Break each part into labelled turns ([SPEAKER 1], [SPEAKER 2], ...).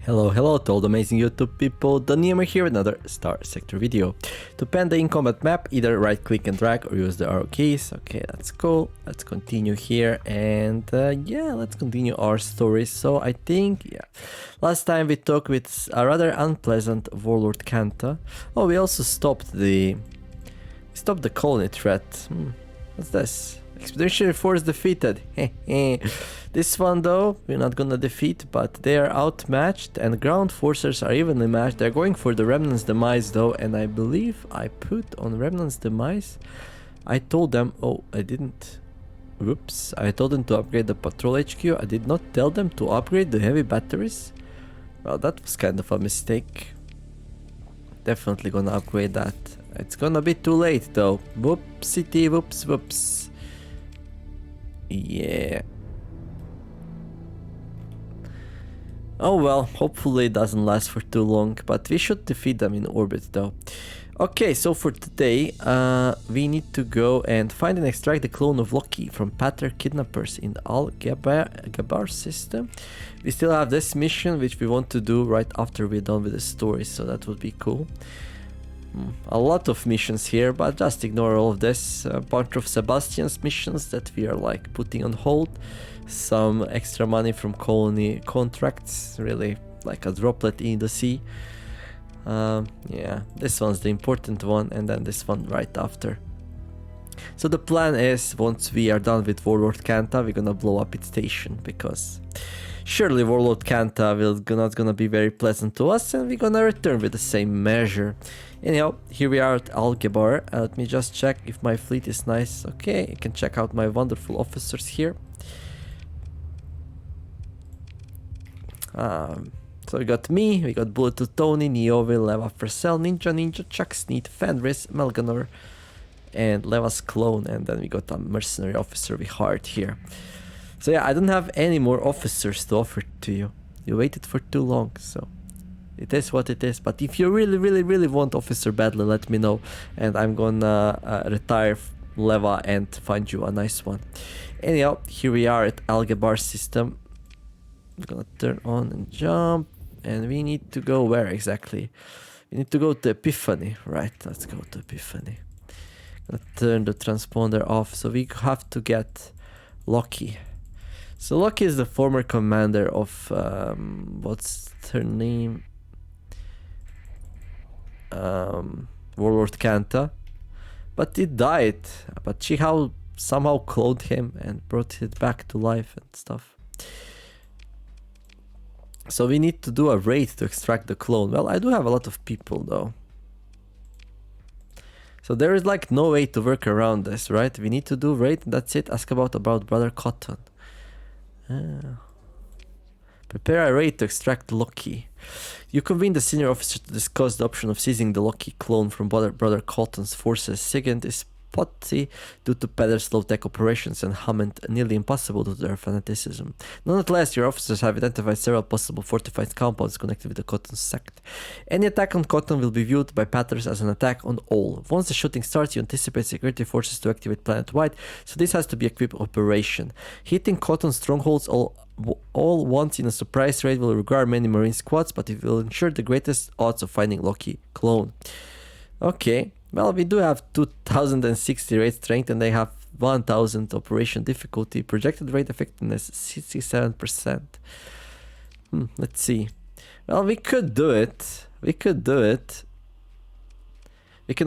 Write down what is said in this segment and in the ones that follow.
[SPEAKER 1] Hello to all the amazing YouTube people, Daniel here with another StarSector video. To pen the in-combat map, either right click and drag or use the arrow keys. Okay, that's cool. Let's continue here and yeah, let's continue our story. So I think, last time we talked with a rather unpleasant Warlord Kanta. Oh, we also stopped the colony threat. What's this? Expeditionary force defeated. This one though, we're not gonna defeat, but they are outmatched and ground forces are evenly matched. They're going for the Remnant's demise though, and I believe I put on Remnant's demise. I told them, oh, I didn't. Whoops, I told them to upgrade the patrol HQ. I did not tell them to upgrade the heavy batteries. Well, that was kind of a mistake. Definitely gonna upgrade that. It's gonna be too late though. Whoopsie, whoops. Yeah. Oh well, hopefully it doesn't last for too long, but we should defeat them in orbit though. Okay, so for today, we need to go and find and extract the clone of Loke from Pater kidnappers in the Al-Gabar system. We still have this mission, which we want to do right after we're done with the story, so that would be cool. A lot of missions here, but just ignore all of this. A bunch of Sebastian's missions that we are like putting on hold. Some extra money from colony contracts, really like a droplet in the sea. Yeah, this one's the important one, and then this one right after. So the plan is, once we are done with Warlord Kanta, we're gonna blow up its station, because surely Warlord Kanta not gonna be very pleasant to us, and we're gonna return with the same measure. Anyhow, here we are at Al-Gabar. Let me just check if my fleet is nice. Okay, you can check out my wonderful officers here. So we got me, we got Bullet Tony, Neoville, Leva Fercel, Ninja, Chuck Sneed, Fenris, Melganor, and Leva's clone, and then we got a mercenary officer we hired here. So yeah, I don't have any more officers to offer to you. You waited for too long, so it is what it is. But if you really want officer badly, let me know, and I'm gonna retire Leva and find you a nice one. Anyhow, here we are at Al-Gabar system. I'm gonna turn on and jump, and we need to go where exactly? We need to go to Epiphany, right? Let's go to Epiphany. Gonna turn the transponder off, so we have to get Loke. So Loke is the former commander of what's her name? Warlord Kanta, but it died. But she somehow cloned him and brought it back to life and stuff. So we need to do a raid to extract the clone. Well, I do have a lot of people though. So there is like no way to work around this, right? We need to do raid, that's it. Ask about Brother Cotton. Prepare a raid to extract Loke. You convene the senior officer to discuss the option of seizing the Loke clone from Brother Cotton's forces. Sigurd is spotty due to Peder's slow-tech operations and Hammond nearly impossible due to their fanaticism. Nonetheless, your officers have identified several possible fortified compounds connected with the Cotton sect. Any attack on Cotton will be viewed by Patters as an attack on all. Once the shooting starts, you anticipate security forces to activate planet-wide, so this has to be a quick operation. Hitting Cotton strongholds all once in a surprise raid will require many marine squads, but it will ensure the greatest odds of finding Loke clone. Okay. Well, we do have 2060 raid strength and they have 1000 operation difficulty. Projected raid effectiveness 67%. Let's see. Well, we could do it. We can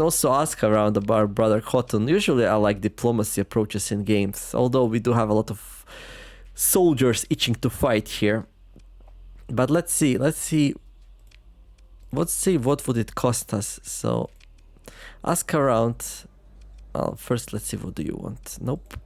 [SPEAKER 1] also ask around about Brother Cotton. Usually I like diplomacy approaches in games, although we do have a lot of soldiers itching to fight here. But let's see what would it cost us. So ask around. Well, first let's see, what do you want? Nope.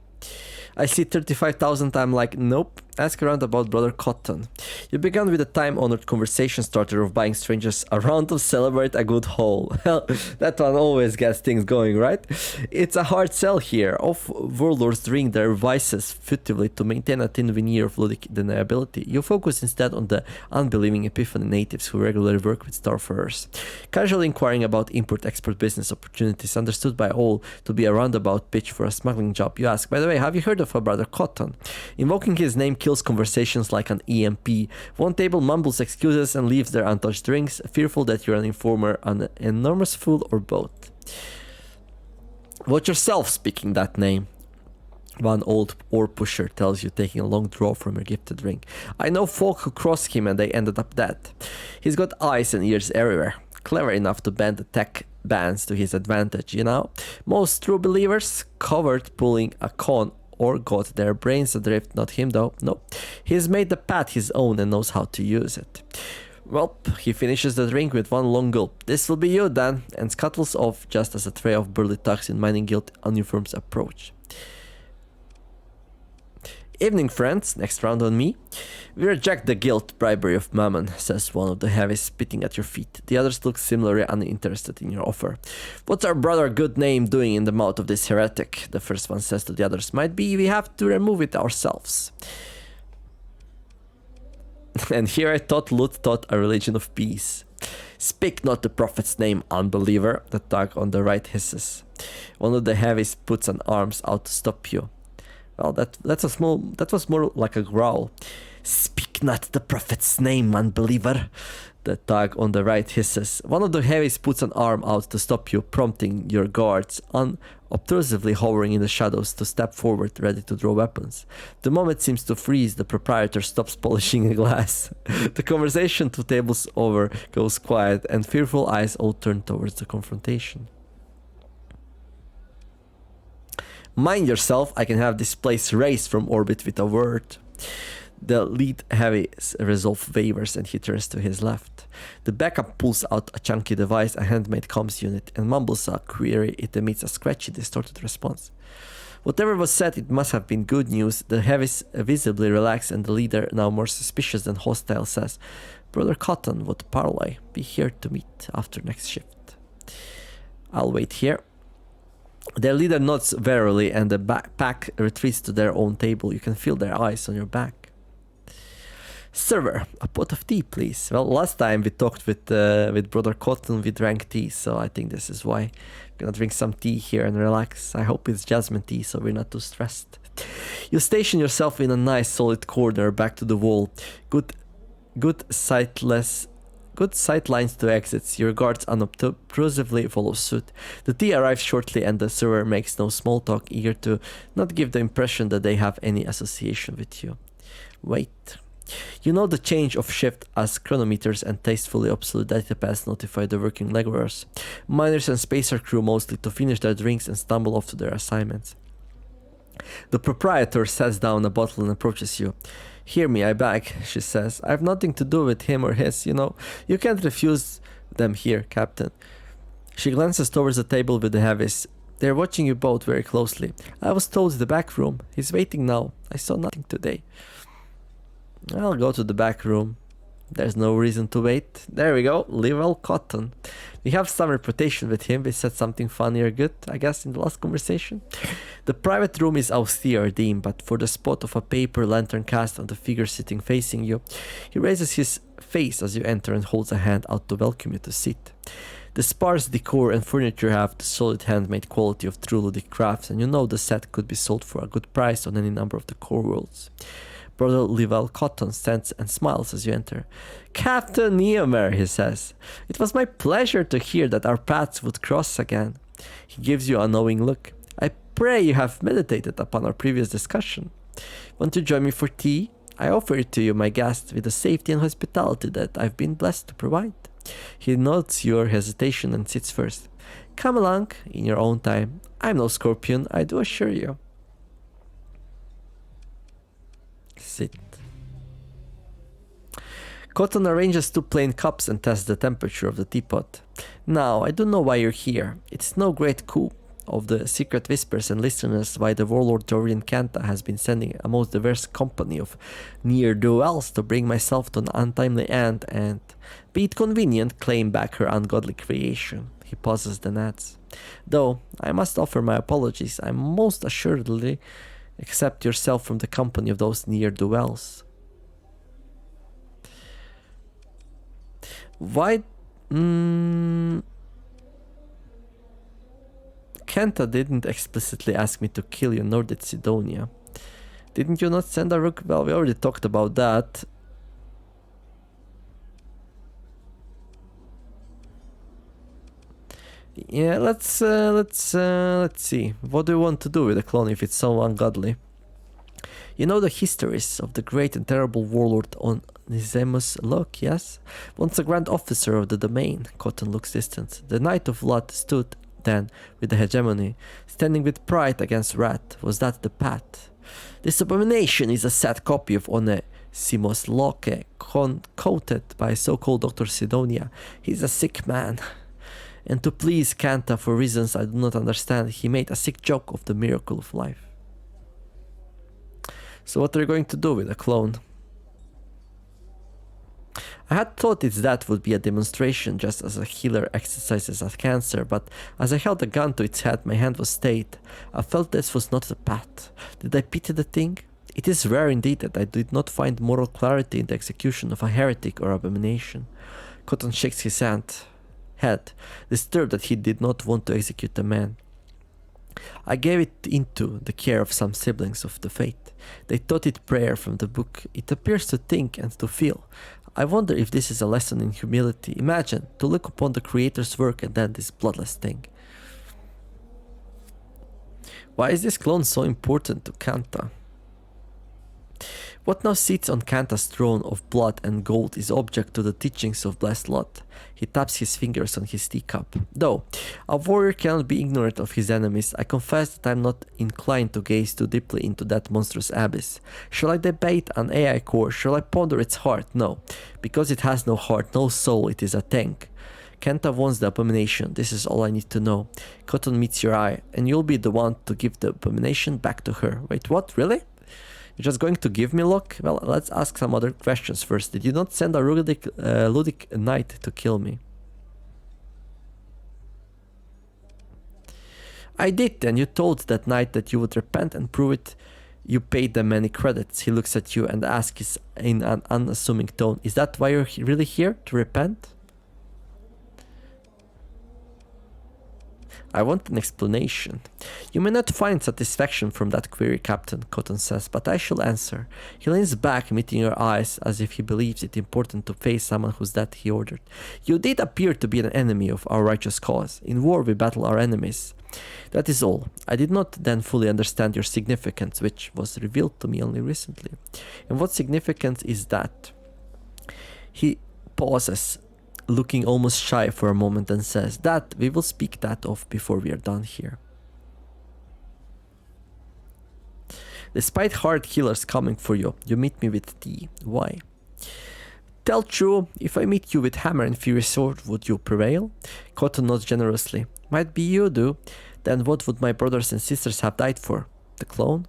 [SPEAKER 1] I see 35,000, I'm like, nope. Ask around about Brother Cotton. You began with a time-honored conversation starter of buying strangers a round to celebrate a good haul. Well, that one always gets things going, right? It's a hard sell here. Of warlords doing their vices furtively to maintain a thin veneer of ludic deniability. You focus instead on the unbelieving Epiphany natives who regularly work with Starfarers. Casually inquiring about import-export business opportunities understood by all to be a roundabout pitch for a smuggling job. You ask, by the way, have you heard of a Brother Cotton? Invoking his name kills conversations like an EMP. One table mumbles excuses and leaves their untouched drinks, fearful that you're an informer, an enormous fool, or both. Watch yourself speaking that name, one old ore pusher tells you, taking a long draw from your gifted ring. I know folk who crossed him and they ended up dead. He's got eyes and ears everywhere. Clever enough to bend the tech bans to his advantage, you know? Most true believers covered pulling a con or got their brains adrift, not him though, no. He's made the path his own and knows how to use it. Well, he finishes the drink with one long gulp. This will be you, Dan, and scuttles off just as a tray of burly thugs in mining guild uniforms approach. Evening, friends. Next round on me. We reject the guilt bribery of mammon, says one of the heavies, spitting at your feet. The others look similarly uninterested in your offer. What's our brother good name doing in the mouth of this heretic? The first one says to the others. Might be we have to remove it ourselves. And here I thought Lut taught a religion of peace. Speak not the prophet's name, unbeliever, the thug on the right hisses. One of the heavies puts an arms out to stop you. Well, that was more like a growl. Speak not the prophet's name, unbeliever, the thug on the right hisses. One of the heavies puts an arm out to stop you, prompting your guards, unobtrusively hovering in the shadows, to step forward, ready to draw weapons. The moment seems to freeze, the proprietor stops polishing a glass. The conversation 2 tables over goes quiet, and fearful eyes all turn towards the confrontation. Mind yourself, I can have this place raised from orbit with a word. The lead heavy's resolve wavers and he turns to his left. The backup pulls out a chunky device, a handmade comms unit, and mumbles a query. It emits a scratchy, distorted response. Whatever was said, it must have been good news. The heavies visibly relax, and the leader, now more suspicious than hostile, says, Brother Cotton, what parley? Be here to meet after next shift. I'll wait here. Their leader nods warily, and the pack retreats to their own table. You can feel their eyes on your back. Server, a pot of tea, please. Well, last time we talked with Brother Cotton, we drank tea, so I think this is why. I'm gonna drink some tea here and relax. I hope it's jasmine tea, so we're not too stressed. You station yourself in a nice solid corner, back to the wall. Good sight lines to exits. Your guards unobtrusively follow suit. The tea arrives shortly, and the server makes no small talk, eager to not give the impression that they have any association with you. Wait. You know the change of shift as chronometers and tastefully obsolete datapads notify the working laborers. Miners and spacer crew mostly to finish their drinks and stumble off to their assignments. The proprietor sets down a bottle and approaches you. Hear me, I beg, she says. I've nothing to do with him or his, you know. You can't refuse them here, Captain. She glances towards the table with the heavies. They're watching you both very closely. I was told the back room. He's waiting now. I saw nothing today. I'll go to the back room. There's no reason to wait. There we go, Level Cotton. We have some reputation with him. We said something funny or good, I guess, in the last conversation. The private room is austere, dim, but for the spot of a paper lantern cast on the figure sitting facing you, he raises his face as you enter and holds a hand out to welcome you to sit. The sparse decor and furniture have the solid handmade quality of true ludic crafts, and you know the set could be sold for a good price on any number of the core worlds. Brother Level Cotton stands and smiles as you enter. Captain Neomer, he says. It was my pleasure to hear that our paths would cross again. He gives you a knowing look. I pray you have meditated upon our previous discussion. Want to join me for tea? I offer it to you, my guest, with the safety and hospitality that I've been blessed to provide. He notes your hesitation and sits first. Come along, in your own time. I'm no scorpion, I do assure you. Sit. Cotton arranges 2 plain cups and tests the temperature of the teapot. Now, I don't know why you're here. It's no great coup of the secret whispers and listeners why the warlord Dorian Kanta has been sending a most diverse company of ne'er-do-wells to bring myself to an untimely end and, be it convenient, claim back her ungodly creation. He pauses then adds. Though, I must offer my apologies. I most assuredly accept yourself from the company of those ne'er-do-wells. Why... Kenta didn't explicitly ask me to kill you, nor did Sidonia. Didn't you not send a rook? Well, we already talked about that. Yeah, let's see. What do you want to do with the clone if it's so ungodly? You know the histories of the great and terrible warlord on Nizemus Loke, yes? Once a grand officer of the domain, Cotton looks distant. The Knight of Blood stood then with the hegemony, standing with pride against wrath. Was that the path? This abomination is a sad copy of Onesimus Loke, concocted by so-called Dr. Sidonia. He's a sick man. And to please Kanta for reasons I do not understand, he made a sick joke of the miracle of life. So what are you going to do with a clone? I had thought that would be a demonstration, just as a healer exercises a cancer, but as I held the gun to its head, my hand was stayed. I felt this was not the path. Did I pity the thing? It is rare indeed that I did not find moral clarity in the execution of a heretic or abomination. Cotton shakes his head, disturbed that he did not want to execute the man. I gave it into the care of some siblings of the faith. They taught it prayer from the book. It appears to think and to feel. I wonder if this is a lesson in humility. Imagine, to look upon the Creator's work and then this bloodless thing. Why is this clone so important to Kanta? What now sits on Kanta's throne of blood and gold is object to the teachings of Blessed Lot. He taps his fingers on his teacup. Though a warrior cannot be ignorant of his enemies, I confess that I am not inclined to gaze too deeply into that monstrous abyss. Shall I debate an AI core? Shall I ponder its heart? No, because it has no heart, no soul, it is a tank. Kanta wants the abomination, this is all I need to know. Cotton meets your eye, and you'll be the one to give the abomination back to her. Wait, what? Really? You're just going to give me Loke? Well, let's ask some other questions first. Did you not send a ludic knight to kill me? I did, and you told that knight that you would repent and prove it. You paid them many credits. He looks at you and asks in an unassuming tone, is that why you're really here, to repent? I want an explanation. You may not find satisfaction from that query, Captain, Cotton says, but I shall answer. He leans back, meeting your eyes, as if he believes it important to face someone whose death he ordered. You did appear to be an enemy of our righteous cause. In war we battle our enemies. That is all. I did not then fully understand your significance, which was revealed to me only recently. And what significance is that? He pauses, looking almost shy for a moment, and says, that we will speak that of before we are done here. Despite hard killers coming for you, you meet me with tea. Why? Tell true, if I meet you with hammer and fury sword, would you prevail? Cotton nods generously. Might be you do. Then what would my brothers and sisters have died for? The clone?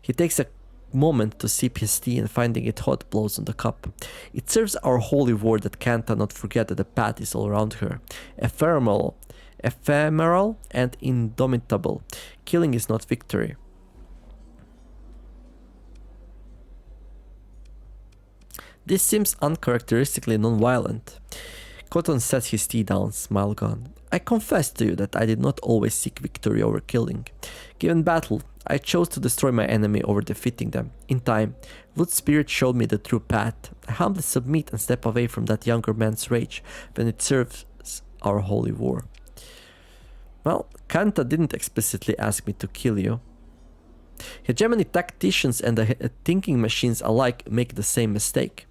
[SPEAKER 1] He takes a moment to sip his tea, and finding it hot, blows on the cup. It serves our holy word that Kanta not forget that the path is all around her. Ephemeral and indomitable. Killing is not victory. This seems uncharacteristically non-violent. Cotton sets his tea down, smile gone. I confess to you that I did not always seek victory over killing. Given battle, I chose to destroy my enemy over defeating them. In time, Wood's spirit showed me the true path. I humbly submit and step away from that younger man's rage when it serves our holy war. Well, Kanta didn't explicitly ask me to kill you. Hegemony tacticians and the thinking machines alike make the same mistake.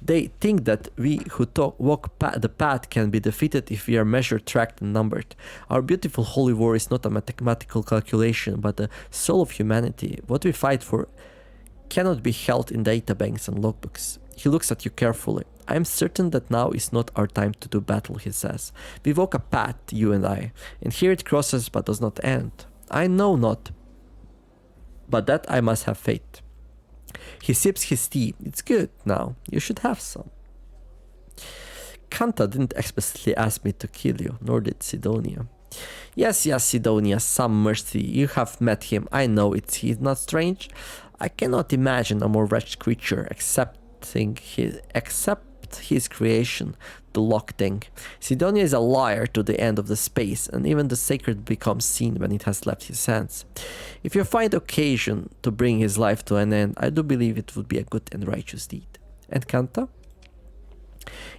[SPEAKER 1] They think that we who walk the path can be defeated if we are measured, tracked, and numbered. Our beautiful holy war is not a mathematical calculation, but the soul of humanity. What we fight for cannot be held in databanks and logbooks. He looks at you carefully. I am certain that now is not our time to do battle, he says. We walk a path, you and I, and here it crosses but does not end. I know not, but that I must have faith. He sips his tea. It's good now. You should have some. Kanta didn't explicitly ask me to kill you, nor did Sidonia. Yes, Sidonia, some mercy. You have met him. I know he's not strange. I cannot imagine a more wretched creature except his creation. the Loke thing. Sidonia is a liar to the end of the space, and even the sacred becomes seen when it has left his hands. If you find occasion to bring his life to an end, I do believe it would be a good and righteous deed. And Kanta?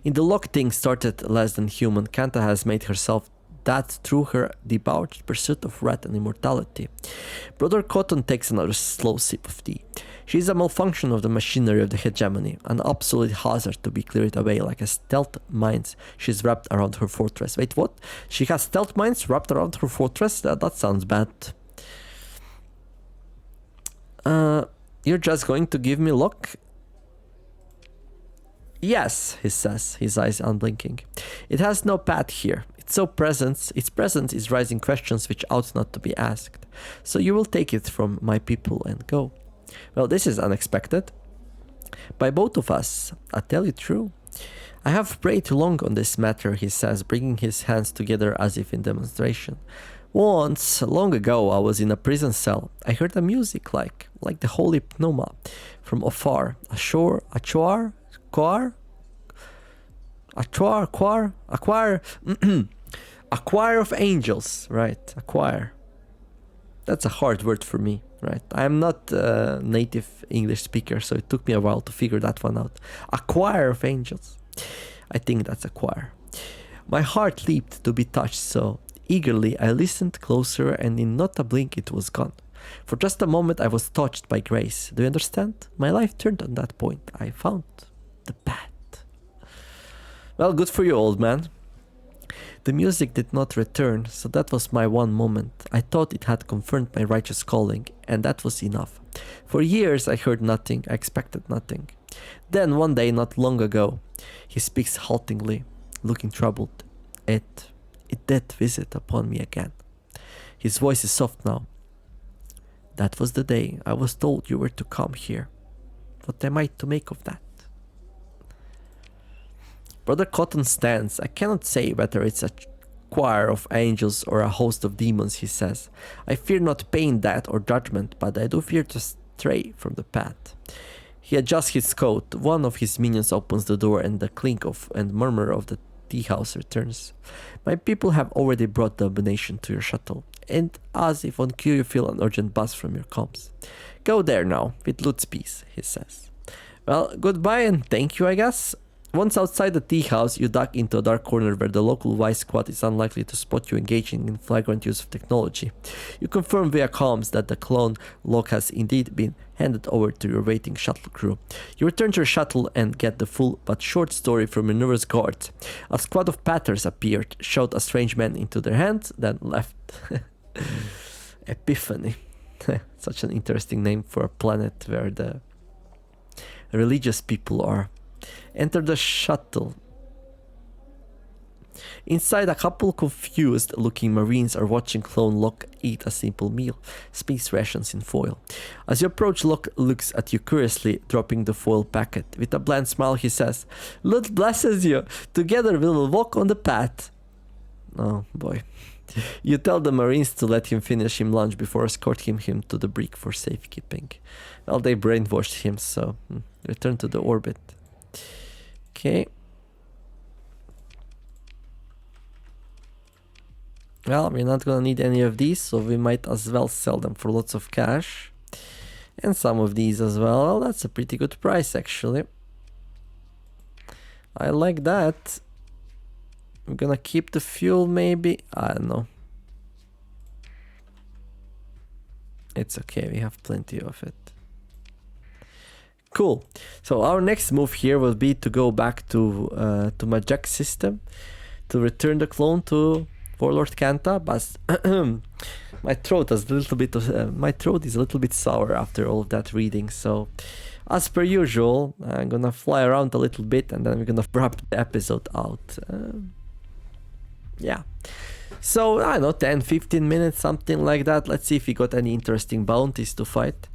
[SPEAKER 1] In the Loke thing started less than human, Kanta has made herself that through her debauched pursuit of wrath and immortality. Brother Cotton takes another slow sip of tea. She is a malfunction of the machinery of the hegemony, an obsolete hazard to be cleared away like a stealth mines she's wrapped around her fortress. Wait, what? She has stealth mines wrapped around her fortress? That sounds bad. You're just going to give me luck? Yes, he says, his eyes unblinking. It has no path here. Its presence is raising questions which ought not to be asked. So you will take it from my people and go. Well, this is unexpected. By both of us, I tell you true. I have prayed long on this matter, he says, bringing his hands together as if in demonstration. Once, long ago, I was in a prison cell. I heard a music like the holy pneuma from afar. A choir, a choir of angels, right? A choir. That's a hard word for me, right? I'm not a native English speaker, so it took me a while to figure that one out. A choir of angels. I think that's a choir. My heart leaped to be touched, so eagerly I listened closer, and in not a blink it was gone. For just a moment I was touched by grace. Do you understand? My life turned on that point. I found the path. Well, good for you, old man. The music did not return, so that was my one moment. I thought it had confirmed my righteous calling, and that was enough. For years I heard nothing, I expected nothing. Then one day, not long ago, he speaks haltingly, looking troubled. It did visit upon me again. His voice is soft now. That was the day I was told you were to come here. What am I to make of that? Brother Cotton stands. I cannot say whether it's a choir of angels or a host of demons, he says. I fear not pain, death, or judgment, but I do fear to stray from the path. He adjusts his coat. One of his minions opens the door, and the clink of and murmur of the tea house returns. My people have already brought the abomination to your shuttle, and as if on cue you feel an urgent buzz from your comms. Go there now, with Lut's peace, he says. Well, goodbye and thank you, I guess. Once outside the tea house, you duck into a dark corner where the local vice squad is unlikely to spot you engaging in flagrant use of technology. You confirm via comms that the clone Loke has indeed been handed over to your waiting shuttle crew. You return to your shuttle and get the full but short story from your nervous guards. A squad of patters appeared, shot a strange man into their hands, then left. Epiphany. Such an interesting name for a planet where the religious people are. Enter the shuttle. Inside, a couple confused-looking Marines are watching clone Loke eat a simple meal, space rations in foil. As you approach, Loke looks at you curiously, dropping the foil packet. With a bland smile, he says, "Lord blesses you. Together we will walk on the path." Oh boy. You tell the Marines to let him finish him lunch before escorting him to the brig for safekeeping. Well, they brainwashed him, so return to the orbit. Okay. Well, we're not gonna need any of these, so we might as well sell them for lots of cash. And some of these as well. Well, that's a pretty good price, actually. I like that. I'm gonna keep the fuel, maybe. I don't know. It's okay, we have plenty of it. Cool. So our next move here will be to go back to my jack system to return the clone to Warlord Kanta, but my throat is a little bit sour after all of that reading. So, as per usual, I'm gonna fly around a little bit and then we're gonna wrap the episode out. Yeah. So I don't know, 10-15 minutes, something like that. Let's see if we got any interesting bounties to fight.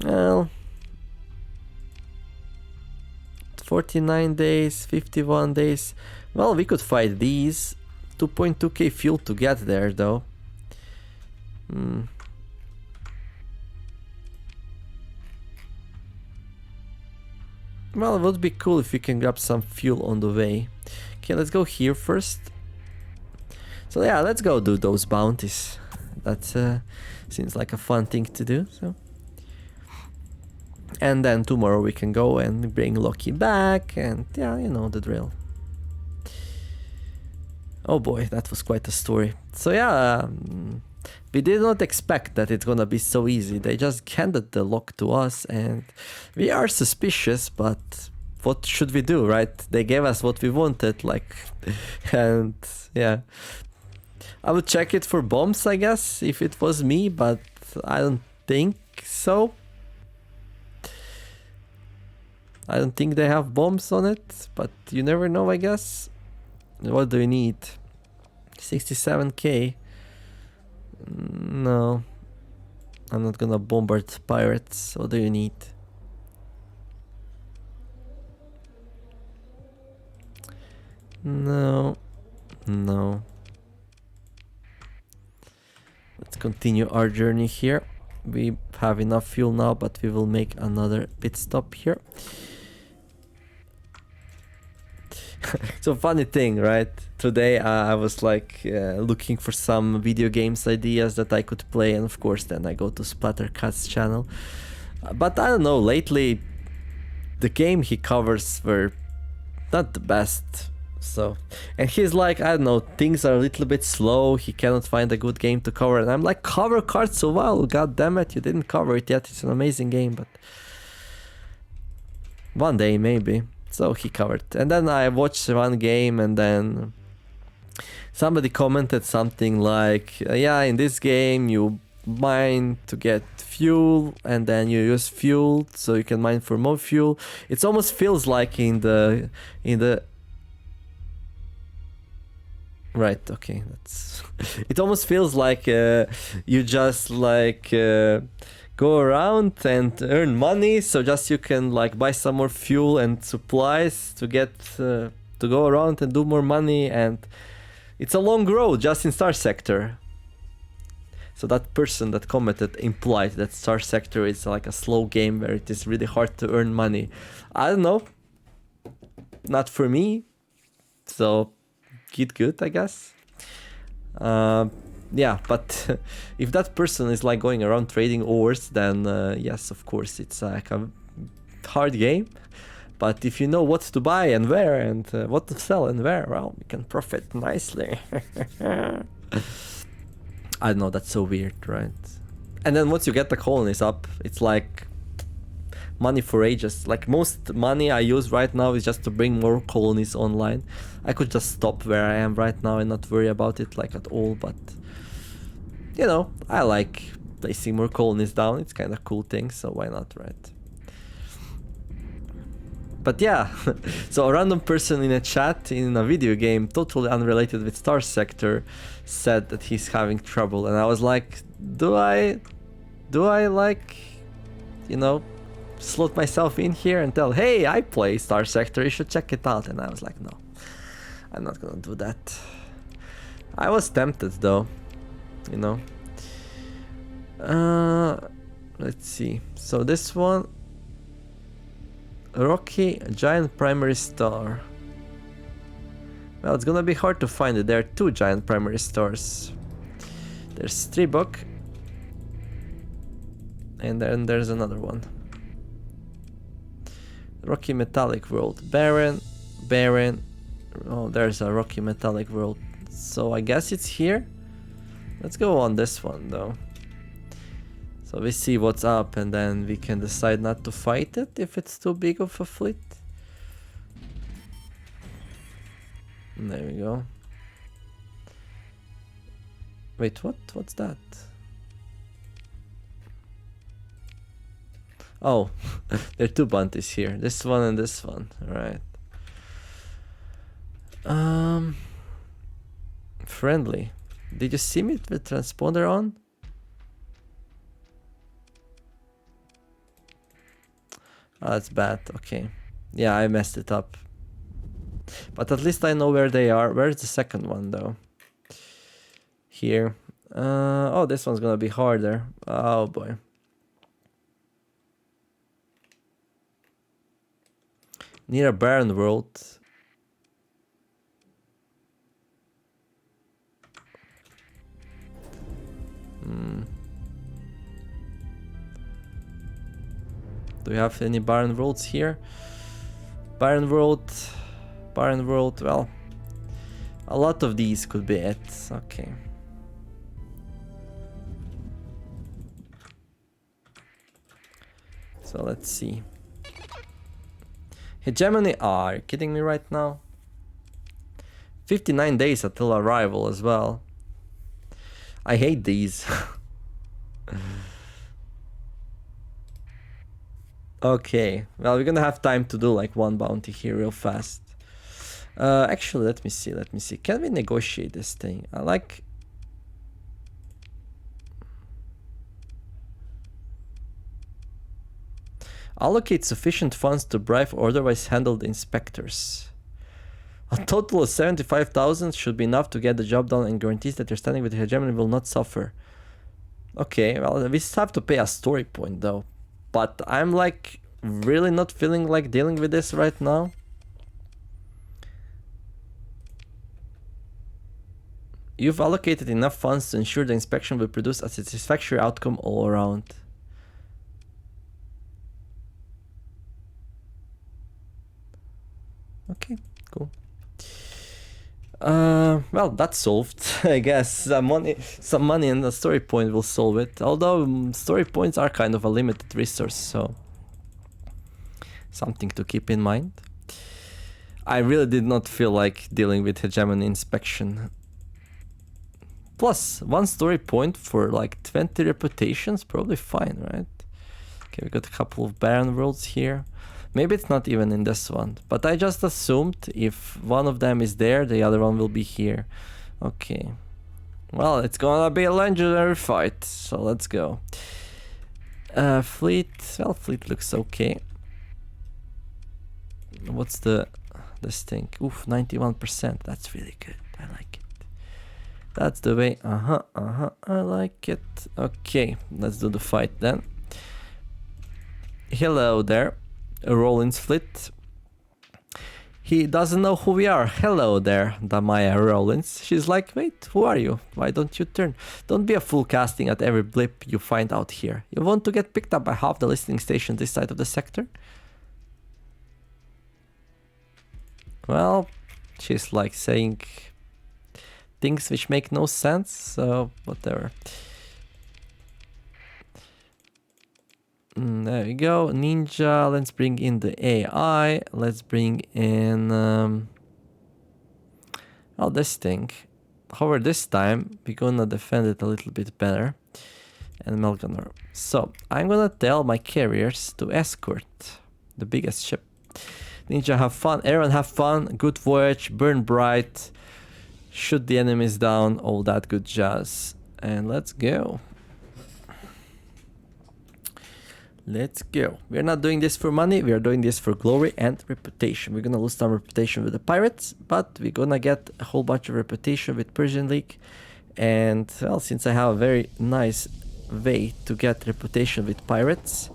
[SPEAKER 1] Well, 49 days, 51 days. Well, we could fight these. 2.2k fuel to get there, though. Well, it would be cool if we can grab some fuel on the way. Okay, let's go here first. So yeah, let's go do those bounties. That seems like a fun thing to do. So, and then tomorrow we can go and bring Loki back, and yeah, you know the drill. Oh boy, that was quite a story. So yeah, we did not expect that it's gonna be so easy. They just handed the lock to us, and we are suspicious, but what should we do, right? They gave us what we wanted, like, and yeah. I would check it for bombs, I guess, if it was me, but I don't think so. I don't think they have bombs on it, but you never know, I guess. What do you need? 67k? No. I'm not gonna bombard pirates. What do you need? No. No. Let's continue our journey here. We have enough fuel now, but we will make another pit stop here. So funny thing, right? Today I was like looking for some video games ideas that I could play, and of course then I go to Splattercat's channel. But I don't know, lately the game he covers were not the best. So, and he's like, I don't know, things are a little bit slow, he cannot find a good game to cover, and I'm like, cover cards so well, god damn it, you didn't cover it yet, it's an amazing game, but one day maybe. So he covered, and then I watched one game, and then somebody commented something like, yeah, in this game you mine to get fuel, and then you use fuel so you can mine for more fuel. It almost feels like in the right, okay, that's it almost feels like you just like go around and earn money, so just you can like buy some more fuel and supplies to get to go around and do more money, and it's a long road just in StarSector. So that person that commented implied that StarSector is like a slow game where it is really hard to earn money. I don't know, not for me, so get good, I guess. Yeah, but if that person is like going around trading ores, then yes, of course, it's like a hard game. But if you know what to buy and where, and what to sell and where, well, you can profit nicely. I don't know, that's so weird, right? And then once you get the colonies up, it's like money for ages. Like most money I use right now is just to bring more colonies online. I could just stop where I am right now and not worry about it like at all, but you know, I like placing more colonies down. It's kind of cool thing, so why not, right? But yeah, so a random person in a chat in a video game totally unrelated with StarSector said that he's having trouble, and I was like, do I like, you know, slot myself in here and tell, hey, I play StarSector, you should check it out? And I was like, no, I'm not gonna do that. I was tempted though, you know. Let's see, so this one, Rocky giant primary star. Well, it's gonna be hard to find it. There are 2 giant primary stars. There's Stribok, and then there's another one. Rocky metallic world, barren. Oh, there's a rocky metallic world. So I guess it's here. Let's go on this one though. So we see what's up, and then we can decide not to fight it if it's too big of a fleet. And there we go. Wait, what? What's that? Oh, there are 2 bounties here. This one and this one. Alright. Friendly. Did you see me with the transponder on? Oh, that's bad. Okay. Yeah, I messed it up. But at least I know where they are. Where's the second one though? Here. Oh, this one's gonna be harder. Oh boy. Near a barren world. Do we have any barren worlds here? Barren world, well, a lot of these could be it. Okay. So let's see. Hegemony, are you kidding me right now? 59 days until arrival as well. I hate these. Okay, well, we're gonna have time to do like one bounty here real fast. Actually, let me see. Can we negotiate this thing? I like... Allocate sufficient funds to bribe or otherwise handle the inspectors. A total of 75,000 should be enough to get the job done and guarantees that your standing with the hegemony will not suffer. Okay, well, we still have to pay a story point though. But I'm like really not feeling like dealing with this right now. You've allocated enough funds to ensure the inspection will produce a satisfactory outcome all around. Okay, cool. Well, that's solved. I guess some money and a story point will solve it. Although story points are kind of a limited resource, so something to keep in mind. I really did not feel like dealing with hegemony inspection. Plus, one story point for like 20 reputations, probably fine, right? Okay, we got a couple of barren worlds here. Maybe it's not even in this one, but I just assumed if one of them is there, the other one will be here. Okay. Well, it's gonna be a legendary fight, so let's go. Fleet, well, fleet looks okay. What's this thing? Oof, 91%, that's really good, I like it. That's the way, I like it. Okay, let's do the fight then. Hello there. Rollins fleet. He doesn't know who we are. Hello there, Damaya Rollins. She's like, wait, who are you? Why don't you turn? Don't be a fool casting at every blip you find out here. You want to get picked up by half the listening station this side of the sector? Well, she's like saying things which make no sense, so whatever. There we go, ninja. Let's bring in the AI. Let's bring in well, this thing. However, this time we're gonna defend it a little bit better. And Melganor. So I'm gonna tell my carriers to escort the biggest ship. Ninja, have fun. Everyone have fun. Good voyage. Burn bright. Shoot the enemies down. All that good jazz. And let's go. Let's go. We're not doing this for money, we are doing this for glory and reputation. We're gonna lose some reputation with the pirates, but we're gonna get a whole bunch of reputation with Persian League. And well, since I have a very nice way to get reputation with pirates,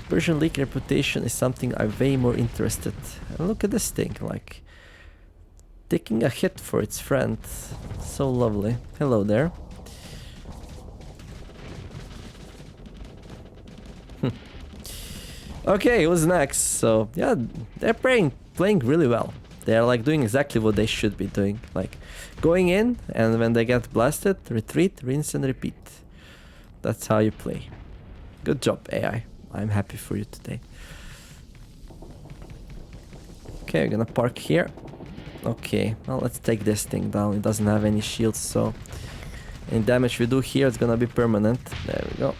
[SPEAKER 1] Persian League reputation is something I'm way more interested. And look at this thing, like taking a hit for its friend. So lovely. Hello there. Okay, who's next? So yeah, they're playing really well. They're like doing exactly what they should be doing. Like going in, and when they get blasted, retreat, rinse and repeat. That's how you play. Good job, AI. I'm happy for you today. Okay, we're gonna park here. Okay, well, let's take this thing down. It doesn't have any shields, so any damage we do here is gonna be permanent. There we go.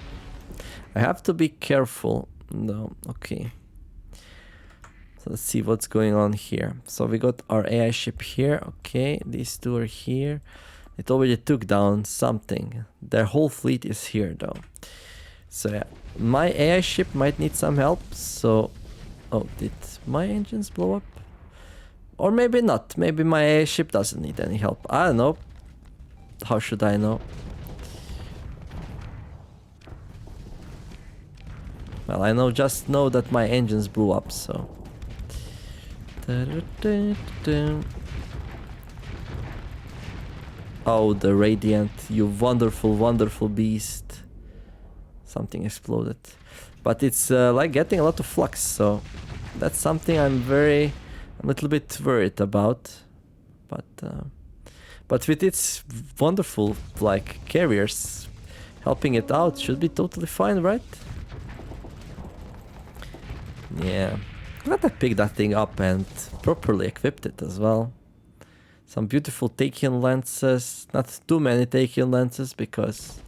[SPEAKER 1] I have to be careful. No, okay. So let's see what's going on here. So we got our AI ship here. Okay, these two are here. It already took down something. Their whole fleet is here though. So yeah, my AI ship might need some help. So, oh, did my engines blow up? Or maybe not. Maybe my AI ship doesn't need any help. I don't know. How should I know? Well, I just know that my engines blew up, so. Oh, the Radiant, you wonderful, wonderful beast. Something exploded. but it's like getting a lot of flux, so that's something I'm a little bit worried about. But with its wonderful like carriers helping it out, should be totally fine, right? Yeah, glad I picked that thing up and properly equipped it as well. Some beautiful Tachyon lenses, not too many Tachyon lenses, because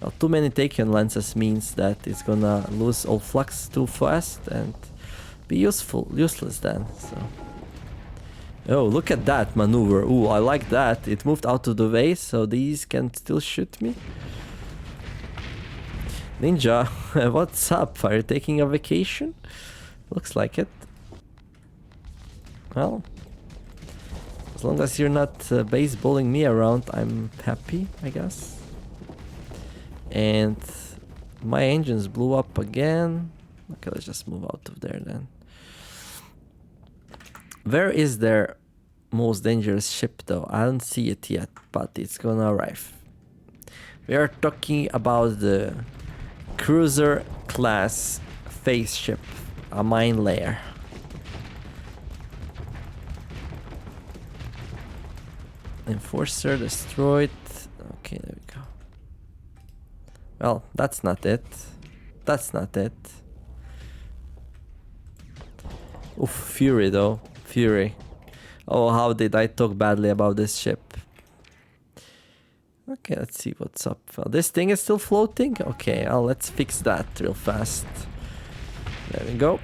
[SPEAKER 1] well, too many Tachyon lenses means that it's gonna lose all flux too fast and be useless then. So, oh, look at that maneuver. Ooh, I like that. It moved out of the way, so these can still shoot me. Ninja, what's up? Are you taking a vacation? Looks like it. Well, as long as you're not baseballing me around, I'm happy, I guess. And my engines blew up again. Okay, let's just move out of there then. Where is their most dangerous ship though? I don't see it yet, but it's gonna arrive. We are talking about the cruiser class phase ship, a mine layer. Enforcer destroyed. Okay, there we go. Well, that's not it. That's not it. Oof, Fury though. Fury. Oh, how did I talk badly about this ship? Okay, let's see what's up. Well, this thing is still floating? Okay, well, let's fix that real fast. There we go.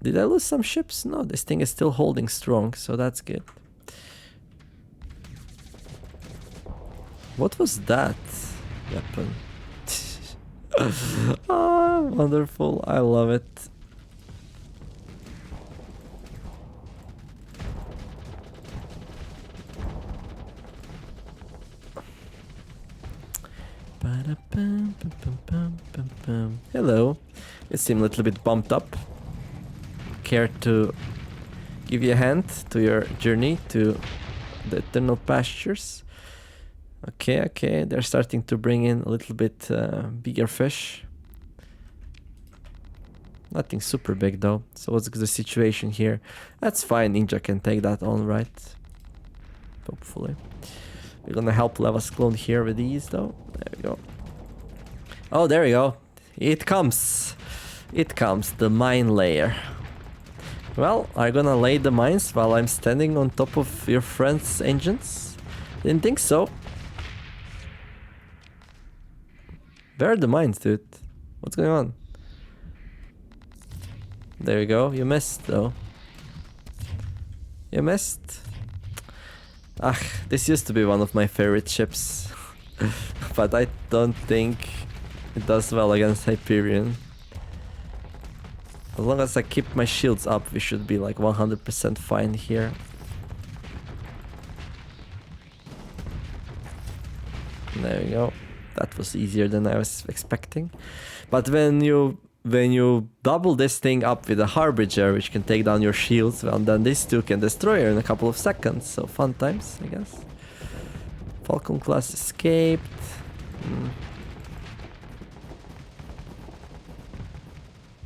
[SPEAKER 1] Did I lose some ships? No, this thing is still holding strong, so that's good. What was that weapon? Ah, wonderful. I love it. Hello. You seem a little bit bumped up. Care to give you a hand to your journey to the eternal pastures? Okay, okay. They're starting to bring in a little bit bigger fish. Nothing super big though. So what's the situation here? That's fine. Ninja can take that on, right? Hopefully. We're gonna help Leva's clone here with these though. There we go. Oh, there we go. It comes. It comes. The mine layer. Well, are you gonna lay the mines while I'm standing on top of your friend's engines? Didn't think so. Where are the mines, dude? What's going on? There you go. You missed though. You missed. Ah, this used to be one of my favorite ships. But I don't think it does well against Hyperion. As long as I keep my shields up, we should be like 100% fine here. There we go. That was easier than I was expecting. But when you double this thing up with a Harbinger, which can take down your shields, well, then these two can destroy her in a couple of seconds. So fun times, I guess. Falcon class escaped.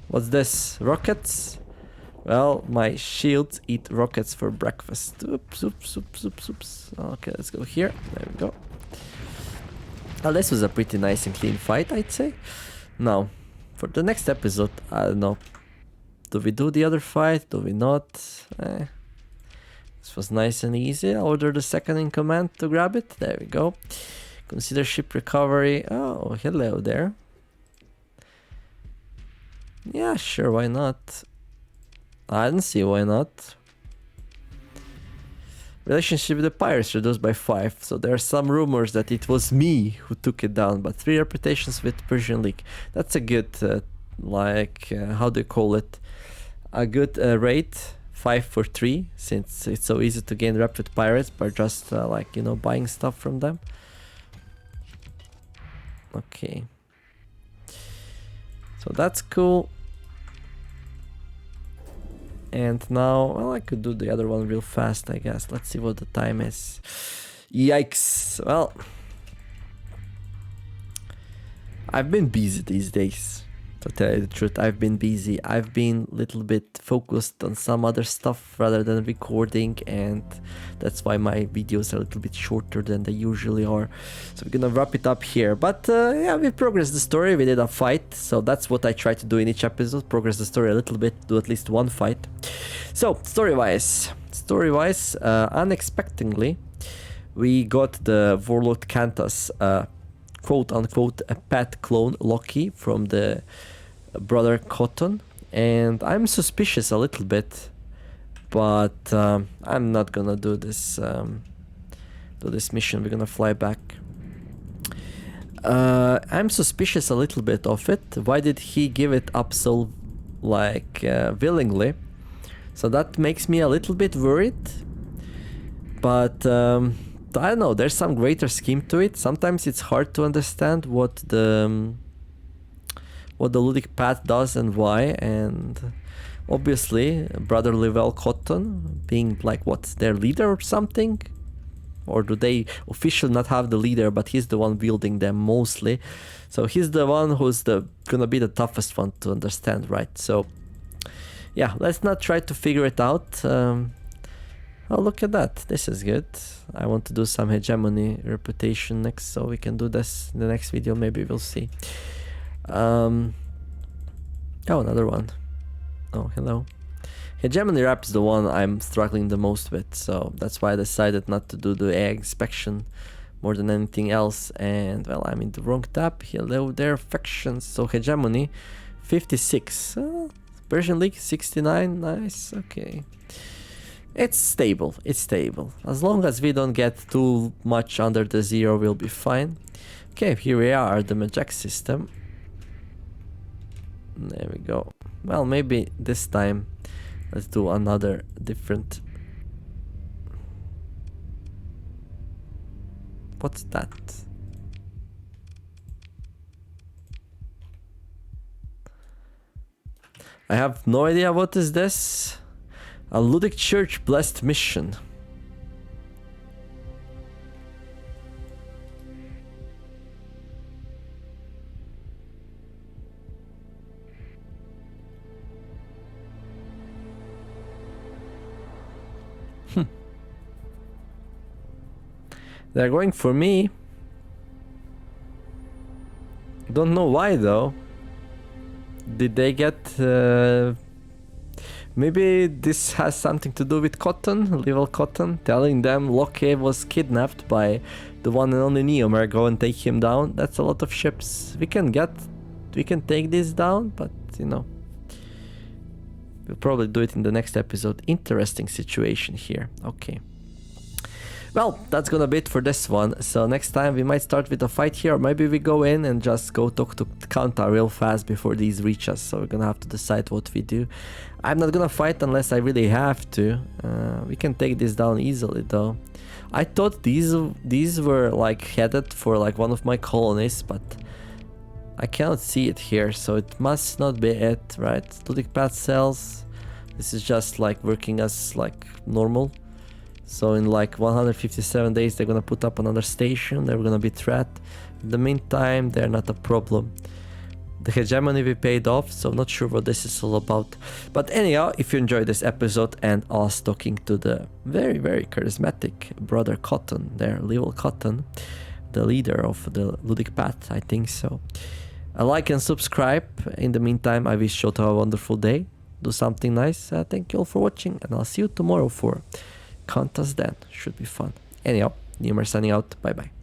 [SPEAKER 1] What's this? Rockets? Well, my shields eat rockets for breakfast. Oops, oops, oops, oops, oops. Okay, let's go here. There we go. Well, this was a pretty nice and clean fight, I'd say. Now, for the next episode, I don't know. Do we do the other fight? Do we not? This was nice and easy. I'll order the second in command to grab it. There we go. Consider ship recovery. Oh, hello there. Yeah, sure, why not? I don't see why not. Relationship with the pirates reduced by 5. So there are some rumors that it was me who took it down, but 3 reputations with Persian League. That's a good, how do you call it? A good rate, 5 for 3, since it's so easy to gain rep with pirates by just, buying stuff from them. Okay. So that's cool. And now, well, I could do the other one real fast, I guess. Let's see what the time is. Yikes. Well, I've been busy these days. To tell you the truth, I've been busy. I've been a little bit focused on some other stuff rather than recording, and that's why my videos are a little bit shorter than they usually are. So we're gonna wrap it up here. But yeah, we progressed the story. We did a fight, so that's what I try to do in each episode: progress the story a little bit, do at least one fight. So story-wise, unexpectedly, we got the Warlord Kantas, quote-unquote a pet clone Loki from the brother Cotton, and I'm suspicious a little bit, but I'm not gonna do this mission. We're gonna fly back. I'm suspicious a little bit of it. Why did he give it up so willingly? So that makes me a little bit worried, but I don't know, there's some greater scheme to it. Sometimes it's hard to understand what the ludic path does and why, and obviously Brother Livell Cotton being like what, their leader or something? Or do they officially not have the leader, but he's the one wielding them mostly? So he's the one who's gonna be the toughest one to understand, right? So yeah, let's not try to figure it out. Oh, look at that. This is good. I want to do some hegemony reputation next, so we can do this in the next video. Maybe we'll see. Oh, another one. Oh, hello. Hegemony rep is the one I'm struggling the most with, so that's why I decided not to do the AI inspection more than anything else. And, well, I'm in the wrong tab. Hello there, factions. So, hegemony, 56. Persian League, 69. Nice, okay. It's stable, it's stable. As long as we don't get too much under the zero, we'll be fine. Okay, here we are, the Majak system. There we go. Well, maybe this time let's do another different... What's that? I have no idea what is this. A Ludic Church Blessed Mission. They're going for me. Don't know why though. Did they get... Maybe this has something to do with Cotton, Livell Cotton, telling them Loke was kidnapped by the one and only Neomer, go and take him down. That's a lot of ships. We can take this down, but you know, we'll probably do it in the next episode. Interesting situation here. Okay. Well, that's gonna be it for this one. So next time we might start with a fight here, or maybe we go in and just go talk to Kanta real fast before these reach us. So we're gonna have to decide what we do. I'm not gonna fight unless I really have to. We can take this down easily though. I thought these were like headed for like one of my colonies, but I cannot see it here, so it must not be it, right? Ludic path cells. This is just like working as like normal. So in like 157 days they're gonna put up another station, they're gonna be threat. In the meantime, they're not a problem. The hegemony we paid off, so not sure what this is all about. But anyhow, if you enjoyed this episode and us talking to the very, very charismatic brother Cotton, there, Livell Cotton, the leader of the Ludic Path, I think so. A like and subscribe. In the meantime, I wish you to have a wonderful day. Do something nice. Thank you all for watching, and I'll see you tomorrow for Contest Den. Should be fun. Anyhow, Neomer signing out. Bye bye.